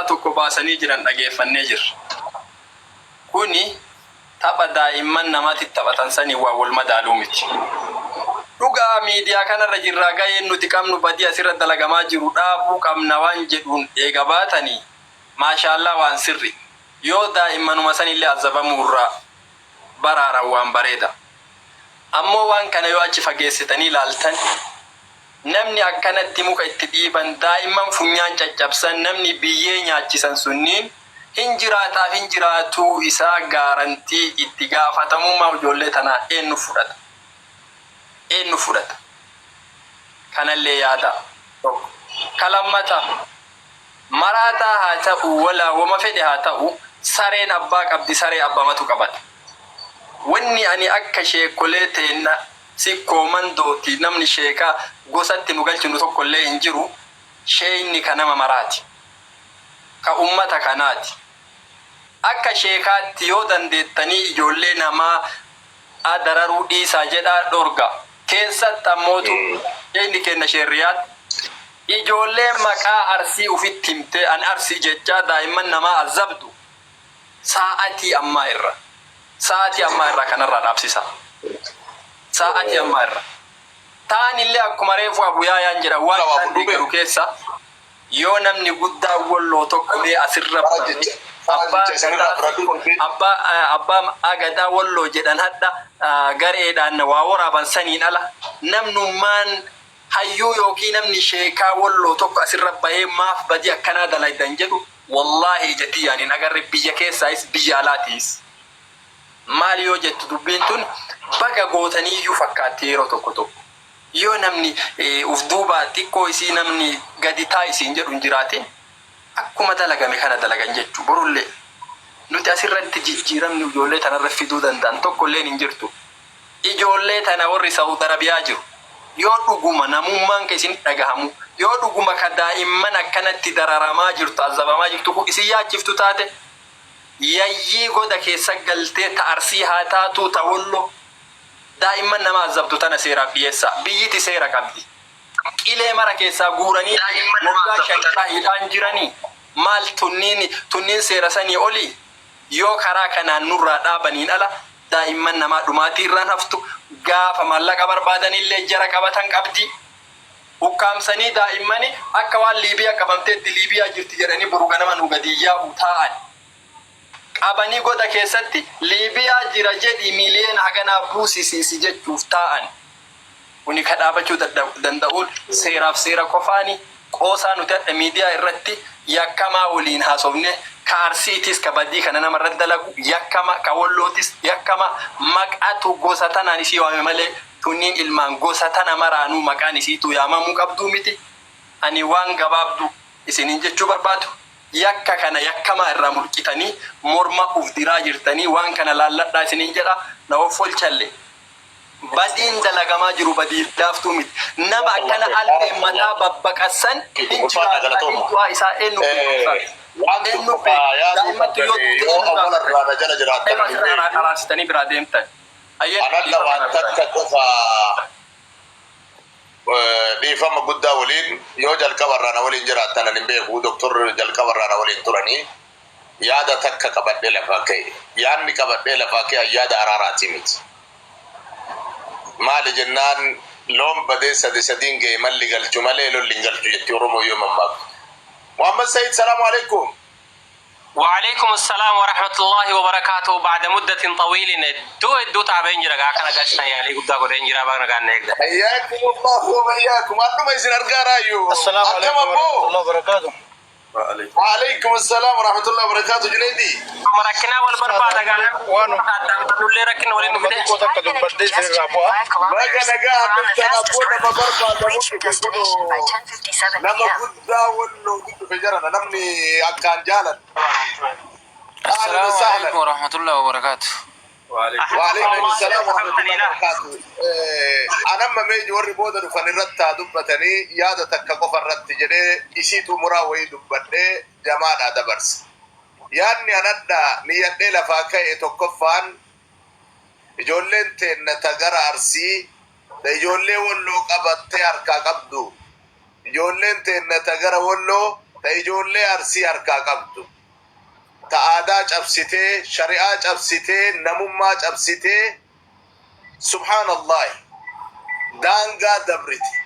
tokko baasanii jiran dhageeffannee jirra. Kuni tapha daa'imman namaatti taphatan sanii waa wal madaaluu miti. Dhugaa miidiyaa kanarra jirraa ga'een nuti qabnu badii asirra dalagamaa jiru dhaabuu qabna waan jedhuun eega baatanii maashaallah waan sirri. Yoo daa'immanuma sanillee azabamuu irraa baraaran waan bareeda. Ammoo waan kana yoo achi fageessitanii ilaaltan namni akkanatti muka itti dhiiban daa'imman funyaan caccabsan namni biyyee nyaachisan sunniin hinjiraataaf hinjiraatuu isaa gaarantii itti gaafatamummaa ijoollee tanaa eenyu fudhata? Eenyu fudhata? Kanallee yaada. Kalammata maraataa haa ta'u walaa wama fedhe haa ta'u sareen abbaa qabdi saree abbamatu qabata. Wanni ani akka sheekolee teenna sikkoo mandooti namni sheekaa gosatti nu galchinu tokkollee hin jiru. Sheeyni ka nama maraati. Ka ummata kanaati. Akka sheekaatti yoo dandeettanii ijoollee namaa adararuu dhiisaa jedhaa dhorga. Keessatti ammootu sheeyni kenna sheerriyaatti. Ijoollee maqaa arsii ufitti himtee an arsii jechaa daa'imman namaa azabdu. Sa'atii ammaa irra. Sa'atii ammaa irraa kanarraa dhaabsisa. Sa'atii ammaa irra. Taanillee akkuma reefu abuyaayaan jedha waan isaan deeggaru keessa yoo namni guddaa walloo tokkollee asirra abbaa agadaa walloo jedhan hadda gareedhaan waa waraaban saniin ala namnummaan hayyuu yookiin namni sheekaa walloo tokko asirra bahee maaf badii akkanaa dalaydan jedhu wallaahi ijatti yaaniin agarre biyya keessaayis biyya alaatiis. Maali yoo jettu dubbiin tun baga gootanii iyyuu fakkaatti yeroo tokko tokko. Yoo namni uf duubaa xiqqoo isii namni gadi taa isiin jedhu hin jiraatin akkuma dalagame kana dalagan jechuu borullee nuti asirratti jijjiiramni ijoollee tanarra fiduu danda'an tokkolleen hin jirtu. Ijoollee tana warri Saawud Arabiyaa jiru yoo dhuguma namummaan ka isin dhagahamu yoo dhuguma ka daa'imman akkanatti dararamaa jirtu azabamaa jirtu isin yaachiftu taate yayyii goda keessa galtee ta'arsii haa taatu ta'ollo daa'imman nama azabtu tana seeraaf dhiyeessa biyyiti seera qabdi. Qilee mara keessaa guuranii waggaa shantaa hidhaan jiranii maal tunniin seera sanii oli yoo karaa kanaan nurraa dhaabaniin ala daa'imman namaa dhumaatii irraan haftu gaafa mallaqa barbaadanillee jara qabatan qabdi. Ukkaamsanii daa'immani akka waan Liibiyaa qabamteetti Liibiyaa jirti jedhanii boru ganama nu gadiyyaa taa'an. Qabanii goda keessatti Liibiyaa jira jedhi miiliyoon haganaa buusisiisi jechuuf taa'an. Kuni ka dhaabachuu danda'uun seeraaf seera qofaani qoosaa nuti adda miidiyaa irratti yakkamaa waliin haasofne ka arsiitis ka badii kana namarra dalagu yakkama ka wallootis yakkama maqatu gosa tanaan isii waame malee tunniin ilmaan gosa tana maraanuu maqaan isiitu yaamamuu qabduu miti. Ani waan gabaabdu isiniin jechuu barbaadu. Yakka kana yakkamaa irraa mulqitanii morma uf diraa jirtanii waan kana laalladhaa isiniin jedha na of folchalle. Badiin dalagamaa jiru badii daaftuu miti. Nama akkana alfee mataa babbaqassan hin jiraata isaa eenyu daa'immattu yoo tuute araarsitanii biraa deemtan. dhiifama guddaa waliin yoo jalqabarraana waliin jiraattan ani beeku doktor jalqabarraana waliin turanii yaada takka qabadhee lafaa ka'e yaadni qabadhee lafaa ka'e yaada araaraati miti. Maali jennaan loon badee sadiin ga'e malli galchu malee lolli hin galchu jetti Oromoo yoo mammaaktu. Muhammad Said salaamu alaikum. وعليكم السلام ورحمة الله وبركاته. بعد مدة طويلة دو تعبين جرا كنا قشنا يعني قد أقول إن جرا بعنا قاعد نقدر. حياكم الله وبياكم. أنتم ما يصير أرجع رايو. السلام عليكم ورحمة الله وبركاته. وعليكم السلام ورحمة الله وبركاته جنيدي. مركنا والبرباد قاعد. وانو. نقول ركنا ولا نقول. كوتا كدوم بدي سير رابوا. ما كنا قاعد نتابعنا ببرباد لما كنت أقول كنت في جرنا نمني أكان جالا. السلام عليكم ورحمة الله وبركاته. وعليكم السلام ورحمة الله وبركاته. أنا ما ميجي وري بودر فنرتا دبتني يادا تكقف الرت جري إشيتو مراوي دبتني جماعة دبرس. يعني أنا دا نيجي لفاكة تكقفان يجولين تن تجار أرسي يجولين ولو قبضت أركا قبضو يجولين تن تجار ولو تيجولي أرسي أركا قبضو تآدا جبسته شريعة جبسته نموما جبسته سبحان الله دانغا دبرتي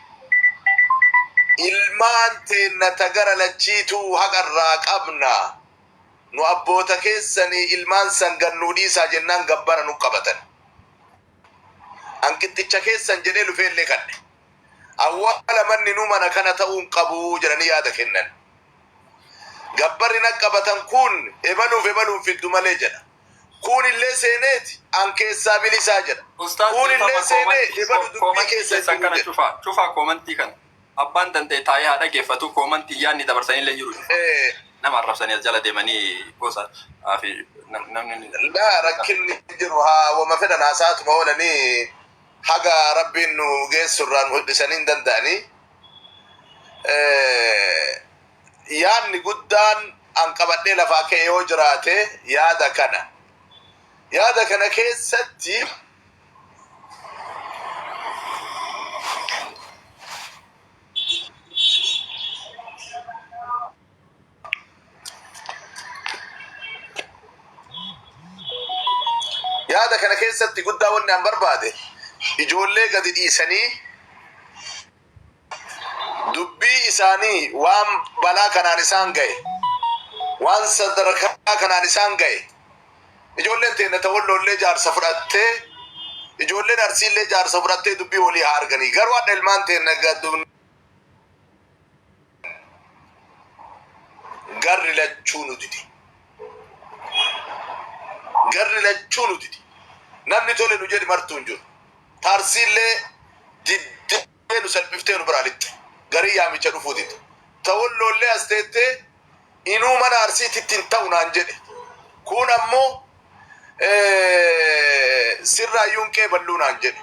ilmaan teenna tagara lachiituu haqarraa qabna nu abboota keessanii ilmaan san gannuu dhiisaa jennaan gabbara nu qabatan anqixxicha keessan jedhee lufeellee kadhe awwaala manni nu mana kana ta'uun qabu jedhanii yaada kennan gabbarri na qabatan kun ebaluun fiddu malee jedha kun illee seeneeti an keessaa bilisaa jedha kun illee seenee ebalu dubbii keessa kana cufa komantii kana abbaan danda'e taa'ee haadha geeffatu koomantii yaadni dabarsanii illee jiru. Nama arrabsanii as jala deemanii gosa fi namni. Rakkinni jiru haa wama fedhan haasaatuma oolanii haga rabbiin nu geessurraan hodhisanii hin danda'anii. Yaadni guddaan an qabadhee lafaa ka'e yoo jiraate yaada kana. Yaada kana keessatti yaada kana keessatti guddaa wanni an barbaade ijoollee gadi dhiisanii dubbii isaanii waan balaa kanaan isaan ga'e waan sadarkaa kanaan isaan ga'e ijoolleen teenya tawalloollee jaarsa fudhattee ijoolleen arsiillee jaarsa fudhattee dubbii walii haa arganii garuu hadha ilmaan teenya gadduun garri lachuu nu didi garri lachuu nu didi namni tole nu jedhi martuu hin jiru taarsiillee diddee nu salphiftee nu biraalitti garii yaamicha dhufuu didi tawalloollee as teettee inuu mana arsiititti hin ta'u naan jedhe kun ammoo sirraayyuun qeeballuu naan jedhe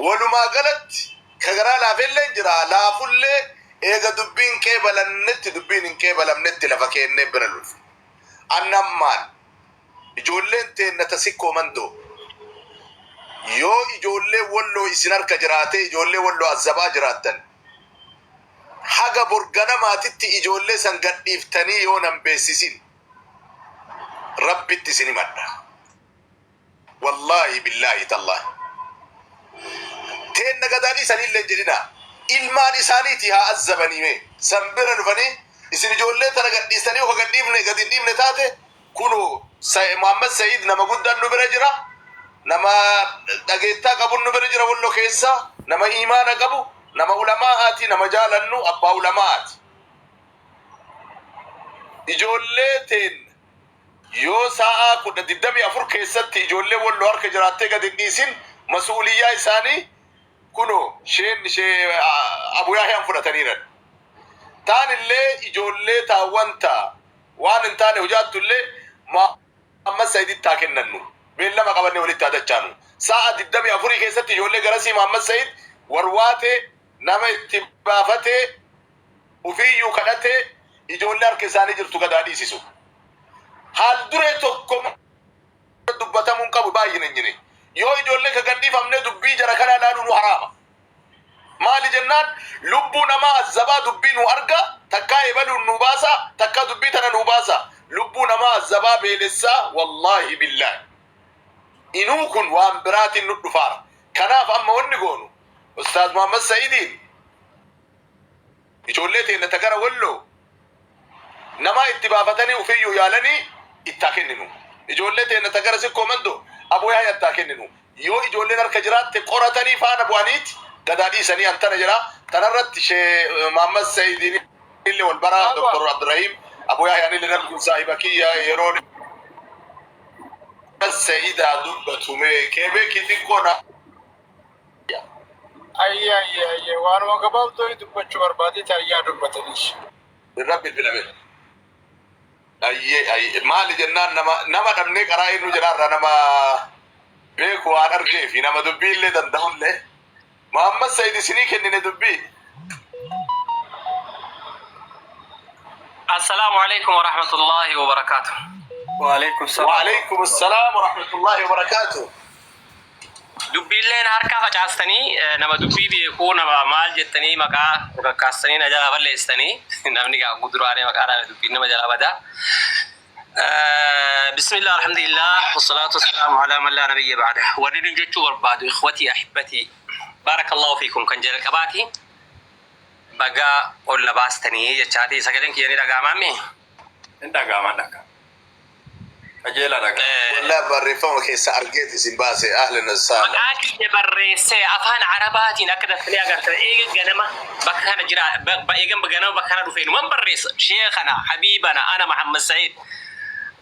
walumaa galatti ka garaa laafellee jira laafullee eega dubbiin qeebalannetti dubbiin hin qeebalamnetti lafa keennee bira lufu annammaan ijoolleen teenna tasikkoo mandoo yoo ijoollee walloo isin harka jiraate ijoollee walloo azzabaa jiraattan haga borganamaatitti ijoollee san gadhiiftanii yoo nan beessisin rabbitti isin himadha wallaahi billaahi tallahi teenna gadaadhii sanillee jedhina ilmaan isaaniiti haa azzabaniime san bira dhufanii isin ijoollee tana gadhiistanii yoo gadhiifne gadi dhiifne taate kunu Muhammad Sayyid nama guddaan nu bira jira nama dhageettaa qabu nu bira jira walloo keessa nama imaana qabu nama ulamaa'aati nama jaalannu abbaa ulamaa'aati ijoollee teen yoo sa'a 24 keessatti ijoollee walloo harka jiraattee gadi dhiisin mas'uuliyyaa isaanii kuno shee Abu Yahyaan fudhataniiran taan illee ijoollee taawwanta waan hin taane hujaatullee Muhammad Sayyid taa kennannu beellama qabanne walitti adachaanu sa'a 24 keessatti ijoollee garasii Muhammad Sayyid warwaate nama itti baafate ufiyyuu kadhate ijoollee harka isaanii jirtu gadaa dhiisisu haal duree tokko dubbatamuun qabu baay'ina hin yoo ijoollee ka gadhiifamne dubbii jara kana ilaaluun nu haraama maali jennaan lubbuu namaa azzabaa dubbii nu arga takkaa ebaluun nu baasa takkaa dubbii tana nu baasa lubbuu namaa azzabaa beelessaa wallaahi billaahi inuu kun waan biraatiin nu dhufaara kanaaf amma wanni goonu Ustaaz Muhammad Sa'idiin ijoollee teenya tagara walloo nama itti baafatanii ufiyyuu yaalanii itti haa kenninu ijoollee teenya tagara sikkoo mandoo Abu Yahyaa itti haa kenninu yoo ijoolleen harka jiraatte qoratanii faana bu'aniiti gadaa dhiisanii antana jira tanarratti shee Muhammad Sa'idiin illee wal baraa Dr. Abdurrahim Abu Yahyaan illee namni saahiba kiyya yeroo Sa'idaa dubbatume keebee kitikkoona ayye waanuma gabaabdoo dubbachuu barbaadee ayyaa dubbataniish rabbi filame ayye maali jennaan nama dhabnee qaraa eenyu jiraarra nama beeku waan argee fi nama dubbii illee danda'ullee Muhammad Sayyid isinii kennine dubbii السلام عليكم ورحمة الله وبركاته. وعليكم السلام ورحمة الله وبركاته. dubbiilleen harkaa facaastanii nama dubbii beekuu nama maal jettanii maqaa kakkaastanii na jalaa balleessanii namni gaa guduraanee maqaa dubbiin nama jalaa badaa. بسم الله الحمد لله والصلاة والسلام على من لا نبي بعده ورد جتشو بربادو إخوتي أحبتي بارك الله فيكم كان جل كباتي بقى ولا باستني جتشاتي سكلين كياني رقا مامي انت قاما دكا اجيلا دكا ولا بريفهم كيس أرجيت سيمباسي أهلا وسهلا مقاكي جبريسي أفان عرباتي نكدا فني أقرت إيجا جنما بكنا جرا إيجا بجنما بكنا رفين من بريس شيخنا حبيبنا أنا محمد سعيد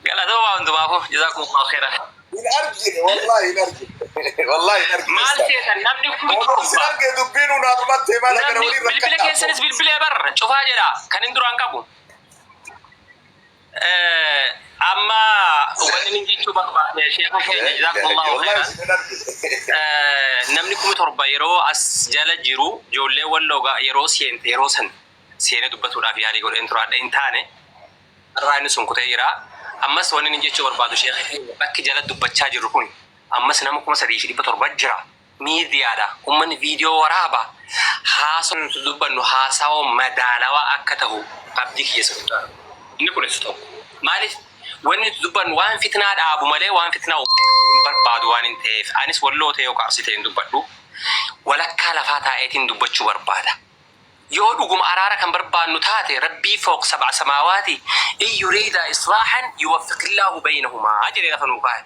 قال هذا هو أنتم أبو جزاكم الله خيرا نرجع والله نرجع والله نرجع ما أنسيت نبني كم نرجع دبين ونارمت ما نقدر نبني نقول بالبلا كيسنس بالبلا بر شوف هذا لا كان ندرو عنكبو أما وين نجي شو بقى يا شيخ جزاكم الله خيرا نبني كم تربى يرو أسجل جيرو جولة ولا يرو سين سين دبتو رافي عليه يقول إنترا إنتانه الرأي نسون كتيرا أمس وانا نجي شو بربادو شيخ بك جلد دبتشا جركوني أمس نامكم سديش دي بتر بجرا ميديا دا ومن فيديو ورابا حاسون تدبنو حاساو مدالوا أكته قبديك يسوع إنكم نستوب مالك وين تدبن وان فتنة أبو ملي وان فتنة بربادو وان انتهف أنس ولو تيو كارسيتين دبدو ولا كالفاتا ايتين دبتشو بربادا yoo dhugum araara kan barbaannu taate rabbii fooq sab'a samaawaati in yurida islaahan yuwaffiqillahu baynahuma ajri lafanu baay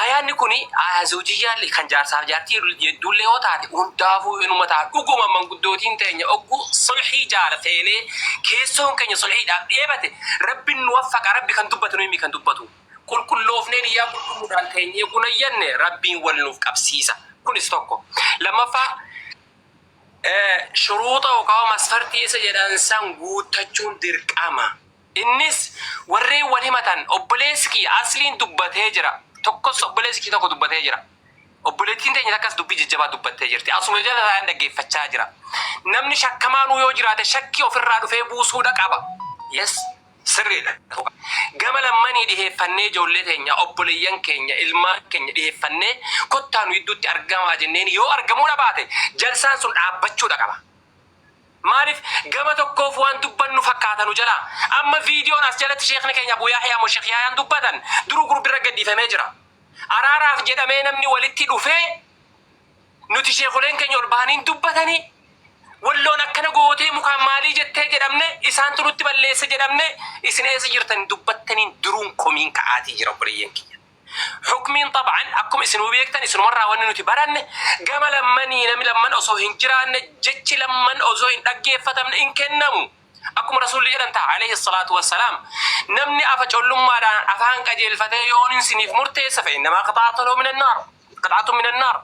ayaanni kuni aya zawjiyyaa kan jaarsaaf jaartii dullee yoo taate hundaafuu inuma taa dhuguma manguddootiin teenya oggu sulhii jaalateenee keessoon keenya sulhiidhaaf dheebate rabbiin nu waffaqa rabbi kan dubbatu nu kan dubbatu qulqulloofneen iyyaa qulqulluudhaan teenyee gunayyanne rabbiin wal nuuf qabsiisa kunis tokko lammaffaa شروطه وقام مسفرتي سجدان سانغو تجون درقاما إنس ورّي ولمتان أبليسكي أصلين دبته جرا تقص أبليسكي تقو دبته جرا أبليتين تاني تكاس دبي جبا دبته جرتي أصل جل هذا عندك فتشا جرا نمني شك كمان ويجرا تشكي وفرّاد في بوسودا كابا يس سرّي قبل مني ده فنّي جولتين يا أبليان كينيا إلما كينيا ده فنّي كتانو يدوت أرجام هجنين يو أرجمونا بعده جلسان سن عبّتشو ده كابا معرف قبل تكوف وان دبّن نفكّاتن وجلا أما فيديو ناس جلت شيخنا كينيا أبو يحيى مشيخ يا أن دبّن درو جروب الرجدي في مجرى أرارف جدا مين مني ولدتي دفع نوتي شيخولين كينيا أربعين دبّتني ولون أكنا قوتي مكمالي جتة جدامنا إسان تروت بالليس جدامنا إسناء سجرتن دبتنين درون كومين كعادي جربريين كي حكمين طبعا أكم إسنو بيكتن إسنو مرة وانا نتبرن قام لمني نمي لمن أصوهن جران جتش لمن أصوهن أجي فتمن إن كنمو أكم رسول الله أنت عليه الصلاة والسلام نمني أفجأ لما دان أفهن كجيل فتيون سنيف مرتس فإنما قطعت له من النار قطعت من النار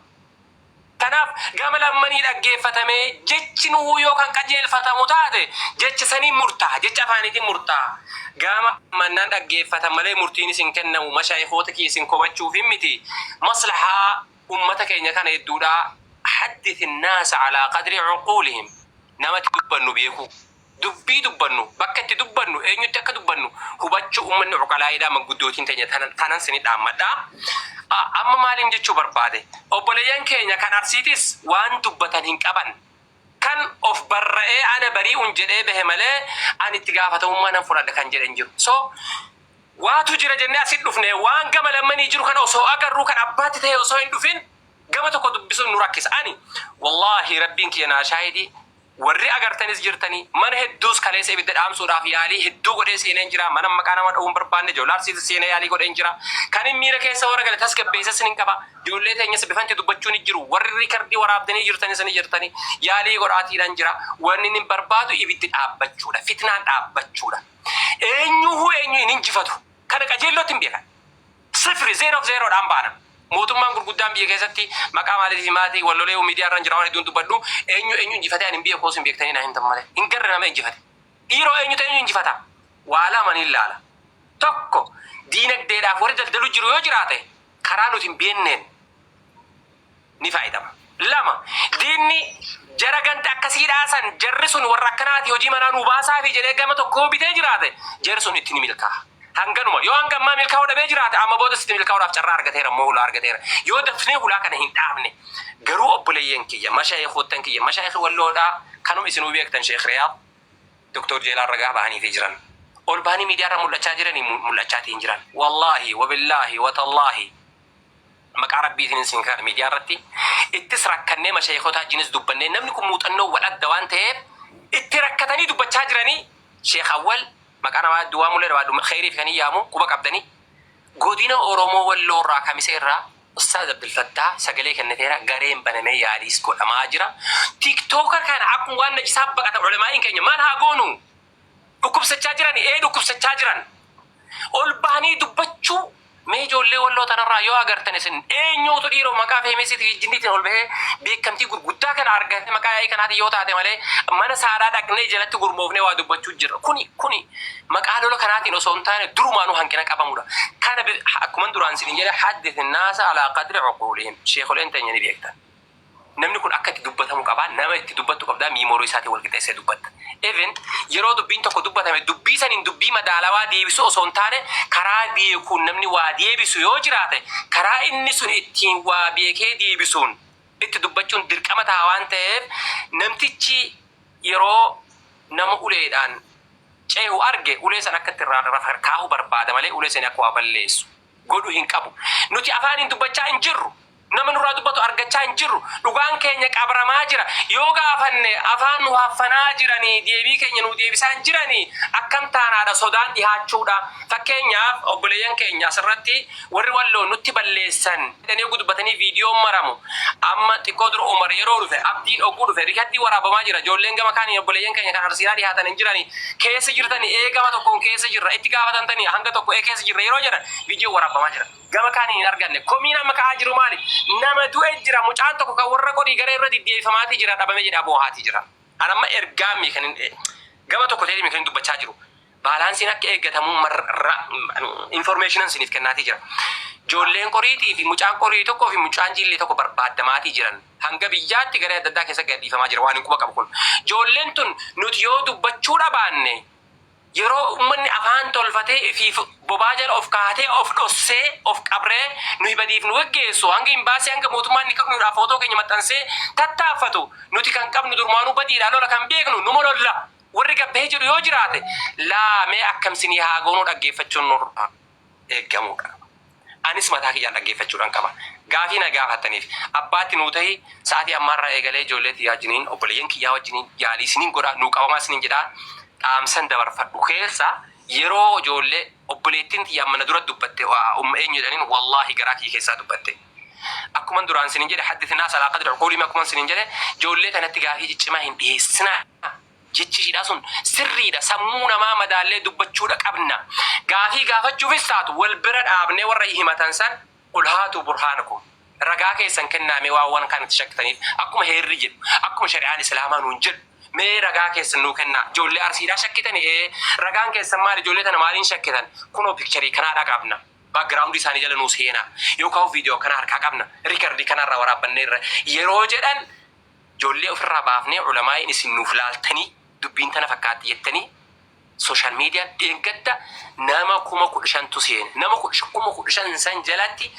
كناف قام لمني أجي فتمي جتش نويو كان كجيل فتمو تاده جتش سنين مرتا جتش أفاني مرتا قام منان أجي فتملي مرتيني سنكنا ومشايخوتك يسنكوبتشو في متي مصلحة أمتك إن كان يدودا حدث الناس على قدر عقولهم نمت دبنو بيكو دبنو بكت دبنو أين يتك دبنو هبتشو أمن عقلاء إذا من قدوتين تانية تنان سنة أمدا أما مالين جتشو برباده أبليان كينيا كان أرسيتيس وان دبتن هنكبن كان أوف برئة أنا بريء جدّ بهمله أنا اتجاهته وما نفرد كان جدّ إنجيل واتو جرى جنة أسيد دفنه وان قام لما نيجرو كان أوسو أجر رو كان أبات تيه أوسو إندفن قام تقعد بسون نركز أني والله ربينك يا شاهدي ورّي أجر تنس جرتني من هدوس كليس يبدأ أم سورة في علي هدو قد سينين جرا من مكان من أم بربان جولار سيد سينين علي قد إنجرا كان ميرا كيس ورا قال تسكب بيسا سنين كبا جولة تانية سبفان تدبچوني جرو ورّي كردي ورابدني جرتني سنين جرتني يالي قد آتي رانجرا ورنين بربادو يبدأ أبچودا فتنان أبچودا إنيو ننجفتو كان كجيلو تنبيها 0 أمبانا mootummaan gurguddaan biyya keessatti maqaa maaliif maatii wallolee miidiyaa irra jiran hedduun dubbadhu eenyu injifatee ani biyya koos hin beektanii naa hin tammale hin garre nama injifate dhiiroo eenyu ta'e injifata waala man ilaala tokko diinagdeedhaaf warri daldalu jiru yoo jiraate karaa nuti hin beenneen ni faayidama lama diinni jara ganta akkasii dhaasan jarri sun warra akkanaati hojii manaa nuu baasaa fi jedhee gama tokkoo bitee jiraate jarri sun itti ni milkaa'a hanganuma yoo hangammaa milkaa'uu dhabee jiraate amma booda sitti milkaa'uudhaaf carraa argateera moo hulaa argateera yoo dafnee hulaa kana hin dhaabne garuu obboleeyyan kiyya mashaayikhoottan kiyya mashaayikhi walloodhaa kanum isinuu beektan sheekh Riyaad Dr. Jeelaan ragaa bahanii fi jiran ol bahanii miidiyaarra mul'achaa jiranii mul'achaatiin jiran wallaahi wabillaahi watallaahi maqaa rabbiitiin isin kan miidiyaarratti ittis rakkannee mashaayikhoota jinis dubbannee namni kun muuxannoo wal adda waan ta'eef itti rakkatanii dubbachaa jiranii sheekh Awwal maqaa namaa duwaa mulee dhabaadhu khayriif kan yaamu quba qabdanii godina Oromoo Walloo irraa Kamisee irraa Ustaaz Abdul Fattah sagalee kenneteera gareen banamee yaaliis godhamaa jira tiktoker kana akkuma waan najisaa baqata ulamaa'iin keenya maal haa goonu dhukkubsachaa jiranii dhukkubsachaa jiran ol bahanii dubbachuu mee ijoollee walloo tanarraa yoo agartan isin eenyuutu dhiiroo maqaa feemesiitii jinniitiin ol bahee beekamtii gurguddaa kana argate maqaa yaa'ii kanaati yoo taate malee mana saadaa dhaqnee jalatti gurmoofnee waa dubbachuu jirra kuni maqaa lola kanaatiin osoo hin taane durumaanuu hanqina qabamudha kana akkuma duraan isin jedhe haddith naasa alaa qadri uquulihim sheekoleen teenya ni beektan namni kun akka itti dubbatamu qaba nama itti dubbattu qabdaa miimoroo isaatiin wal qixxeessee dubbatta even yeroo dubbiin tokko dubbatame dubbii saniin dubbii madaalawaa deebisu osoo hin taane karaa beekuun namni waa deebisu yoo jiraate karaa inni sun ittiin waa beekee deebisuun itti dubbachuun dirqama ta'a waan ta'eef namtichi yeroo nama uleedhaan ceehu arge ulee san akka itti irraa kaa'u barbaada malee ulee san akka waa balleessu godhu hin qabu nuti afaaniin dubbachaa hin jirru nama nurraa dubbatu argachaa hin jirru dhugaan keenya qabramaa jira yoo gaafanne afaan nu haffanaa jiranii deebii keenya nu deebisaa hin jiranii akkam taanaadha sodaan dhihaachuudha fakkeenyaaf obboleeyyan keenya asirratti warri walloo nutti balleessan jedhanii dubbatanii viidiyoo maramu amma xiqqoo dura Umar yeroo dhufe abdiin oguu dhufe rikaddii waraabamaa jira ijoolleen gama kaanii obboleeyyan keenya kan arsiiraa dhihaatan hin jiranii keessa jirtanii eegama tokkoon keessa jirra itti gaafatantanii hanga tokko keessa jirra yeroo jedhan viidiyoo waraabamaa jira gama kaanii hin arganne komiin amma ka'aa jiru maali nama du'e jira mucaan tokko kan warra godhii gara irra diddeeffamaatii jira dhabame jedha boohaatii jira anamma ergaammi kan gama tokko ta'ee kan dubbachaa jiru baalaansiin akka eeggatamu information siniif kennaatii jira ijoolleen qoriitii fi mucaan qorii tokkoo fi mucaan jillee tokko barbaadamaatii jiran hanga biyyaatti gara adda addaa keessa gadhiifamaa jira waan hin quba qabu kun ijoolleen tun nuti yoo dubbachuu dhabaanne yeroo ummanni afaan tolfatee fi bobaa jala of kaatee of dhossee of qabree nuyi badiif nu geggeessu hanga imbaasii hanga mootummaan ni qabnuudhaaf footoo keenya maxxansee tattaaffatu nuti kan qabnu durmaanuu badiidhaan lola kan beeknu numa lolla warri gabbee jiru yoo jiraate laamee akkamsinii haa goonuu dhaggeeffachuun nurraa eeggamuudha. Anis mataa kiyyaan dhaggeeffachuudhaan qaba. Gaafii na gaafataniif abbaatti nuu ta'e sa'aatii ammaarraa eegalee ijoolleetti yaajiniin obboleeyyan kiyyaa wajjiniin yaalii isiniin godhaa nuu qabamaa isiniin jedhaa dhaamsan dabarfadhu keessa yeroo ijoollee obboleettiin xiyyaa mana dura dubbatte eenyu jedhaniin wallaahi garaa kiyya keessaa dubbatte. Akkuma duraan isiniin jedhe haddithinaa salaa qadri uquulimaa akkuma isiniin jedhe ijoollee kanatti gaafii ciccimaa hin dhiyeessinaa. Jechiidha sun sirriidha sammuu namaa madaallee dubbachuudha qabna. Gaafii gaafachuufis taatu wal bira dhaabnee warra himatan san qul haatu burhaanakum. Ragaa keessan kennaamee waan kanatti shakkitaniif akkuma heerri jedhu akkuma shari'aan islaamaa nuun jedhu. Mee ragaa keessan nuu kennaa ijoollee arsiidhaa shakkitanii ragaan keessan maali ijoollee tana maaliin shakkitan kunoo pikcharii kanaa qabna background isaanii jala nuu seenaa yookaan viidiyoo kana harkaa qabna riikardii kanarraa waraabbanneerra yeroo jedhan ijoollee ofirraa baafnee ulamaa'in isin nuuf laaltanii dubbiin tana fakkaatti jettanii social media eeggadda nama 15,000 seene nama 15,000 san jalatti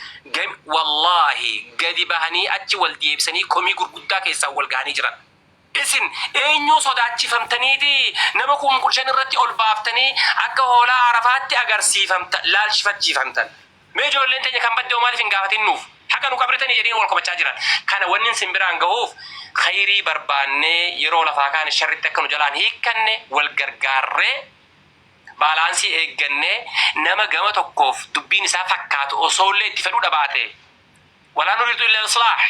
wallaahi gadi bahanii achi wal deebisanii komii gurguddaa keessaa wal gahanii jiran. Isin eenyu sodaachifamtaniiti nama 15,000 irratti ol baaftanii akka hoolaa arafaatti agarsiifamtan laalchifachiifamtan. Mee ijoolleen teenya kan baddee maaliif hin gaafatin nuuf haqa nu qabritanii jedhanii wal qabachaa jiran. Kana wanni sin biraan gahuuf khayrii barbaannee yeroo lafaa kaan sharritti akka nu jalaan hiikkanne wal gargaarree baalaansii eeggannee nama gama tokkoof dubbiin isaa fakkaatu osoollee itti fedhuu dhabaate. Walaa nuriidu illa islaah.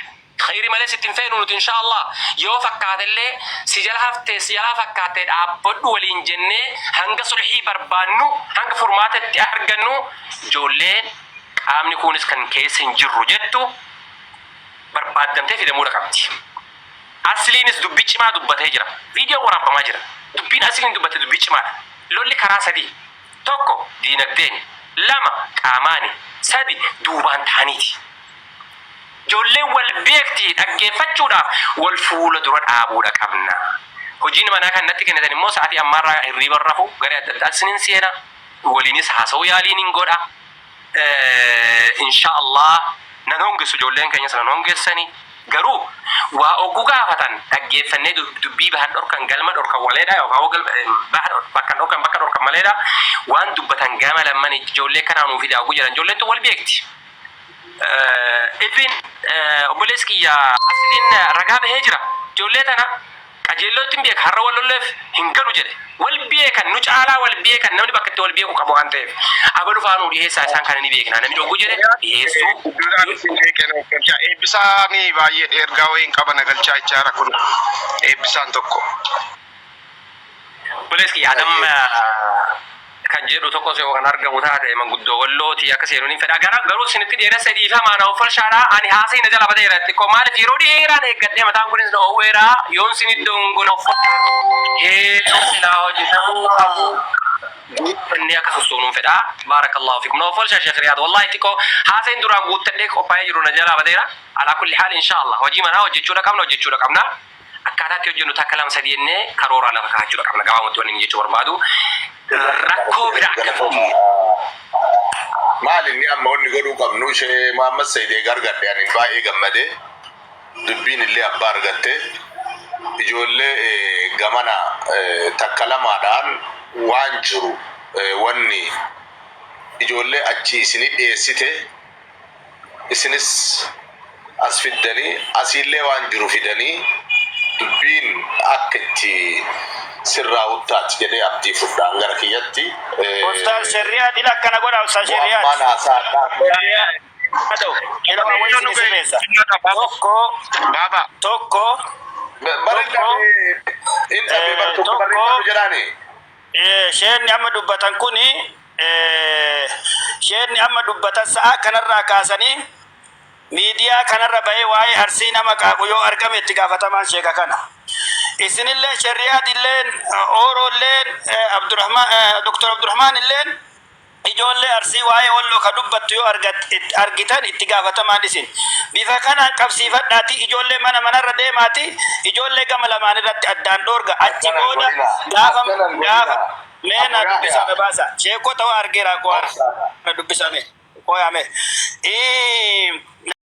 خير ما ليس تنفين إن شاء الله يو فكات اللي سجل هفتة سجل فكات أبد ولين جنة هنگ صلحي بربانو هنگ فرمات تأرجنو جولين عامل كونس كان كيسين جرو جتو بربادم تفيد مورا كمتي أصلين إس دبيتش ما دبته جرا فيديو ورا بما جرا دبين أصلين دبته دبيتش ما لولي كراسة دي توكو دينك دين لما كاماني سادي دوبان تانيتي ijoolleen wal beekti dhaggeeffachuudhaaf wal fuula dura dhaabuudha qabna. Hojiin manaa kan natti kennitan immoo sa'aatii ammaarraa hirriiba rafu garee adda addaa isiniin seena waliinis haasa'uu yaaliin hin godha. Insha Allah nan hongeessu ijoolleen keenyas nan hongeessani. Garuu waa oguu gaafatan dhaggeeffannee dubbii bahan dhorkan galma dhorkan waleedha yookaan bakka dhorkan maleedha waan dubbatan gama lamman ijoollee kanaa nuuf fidaa oguu jedhan ijoolleen tun wal beekti. Even obboleessi kiyya asliin ragaa bahee jira ijoollee tana qajeellootti hin beeka har'a wal lolleef hin galu jedhe wal beekan nu caalaa wal beekan namni bakka itti wal beeku qabu waan ta'eef abalu faanuu dhiyeessaa isaan kana ni beekna namni oguu jedhe dhiyeessuu. Eebbisaanii baay'ee dheergaa wayiin qaba nagalchaa ichaara kun eebbisaan tokko. Obboleessi kiyya Adam kan jedhu tokko se kan argamu taate manguddoo wallooti akka seenuun fedha garuu isinitti dheeressa dhiifamaa na ofalshaadhaa ani haasa'ii na jala bateera xiqqoo maaliif yeroo dheeraan eeggadhee mataan kunis na owweeraa yoon sin iddoon gola silaa hojjetamuu qabu inni akka sossoonuun fedha baarakallahu fikum na ofalshaa sheekh riyaad wallahi xiqqoo haasa'in duraan guuttadhee qophaa'ee jiru na jala bateera alaa kulli haal inshallah hojii manaa hojjechuudha qabna akkaataatti hojjennu takka lama sadii jennee karoora lafa kaachuudha qabna gabaabumatti wanni jechuu barbaadu. Rakkoo biraa akka maal inni amma wanni godhuu qabnu ishee Muhammad Sayyidee gargadhe ani baay'ee gammadee dubbiin illee abbaa argatte ijoollee gamana takka lamaadhaan waan jiru wanni ijoollee achi isinii dhiyeessite isinis as fiddanii asiillee waan jiru fidanii dubbiin akka itti sirraa uttaati jedhee abdii fudhaan gara kiyyatti. Ustaz Shariat ila akkana godha Ustaz Shariat. Waan haasaadhaa. Tokko. Sheenni amma dubbatan kuni sheenni amma dubbatan sa'a kanarraa kaasanii miidiyaa kanarra bahee waa'ee arsii nama qaaqu yoo argame itti gaafatamaan sheeka kana. Isinillee Shariat illeen Ooroolleen Dr. Abdurrahman illeen ijoollee arsii waa'ee walloo ka dubbattu yoo argitan itti gaafatamaan isin. Bifa kanaan qabsiifadhaati ijoollee manarra deemaati ijoollee gama lamaan irratti addaan dhoorga achi booda gaafa meena dubbisame baasa. Sheekota waa argeera koo dubbisame koo yaame.